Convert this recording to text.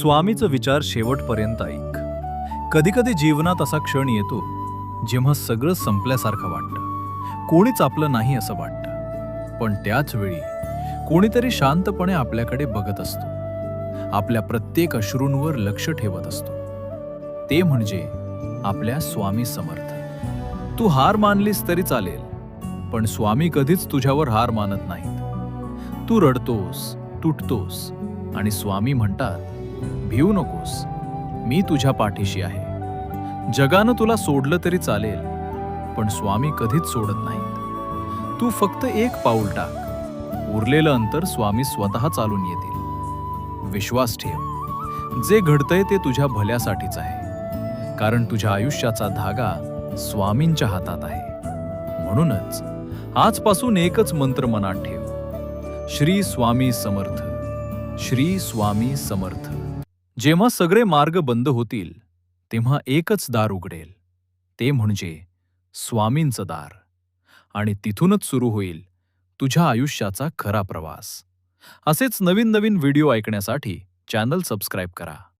स्वामीचा विचार शेवटपर्यंत ऐक. कधीकधी जीवनात असा क्षण येतो जेव्हा सगळं संपल्यासारखं वाटतं. कोणीच आपलं नाही असं वाटतं. पण त्याच वेळी कोणीतरी शांतपणे आपल्याकडे बघत असतो. आपल्या प्रत्येक अश्रूंवर लक्ष ठेवत असतो. ते म्हणजे आपल्या स्वामी समर्थ. तू हार मानलीस तरी चालेल, पण स्वामी कधीच तुझ्यावर हार मानत नाहीत. तू रडतोस, तुटतोस आणि स्वामी म्हणतात, भिवू नकोस, मी तुझ्या पाठीशी आहे. जगानं तुला सोडलं तरी चालेल, पण स्वामी कधीच सोडत नाहीत. तू फक्त एक पाऊल टाक, उरलेलं अंतर स्वामी स्वतः चालून येतील. विश्वास ठेव, जे घडतंय ते तुझ्या भल्यासाठीच आहे, कारण तुझ्या आयुष्याचा धागा स्वामींच्या हातात आहे. म्हणूनच आजपासून एकच मंत्र मनात ठेव, श्री स्वामी समर्थ, श्री स्वामी समर्थ. जेव्हा सगळे मार्ग बंद होतील तेव्हा एकच दार उघडेल, ते म्हणजे स्वामींचं दार. आणि तिथूनच सुरू होईल तुझ्या आयुष्याचा खरा प्रवास. असेच नवीन नवीन व्हिडिओ ऐकण्यासाठी चॅनल सबस्क्राईब करा.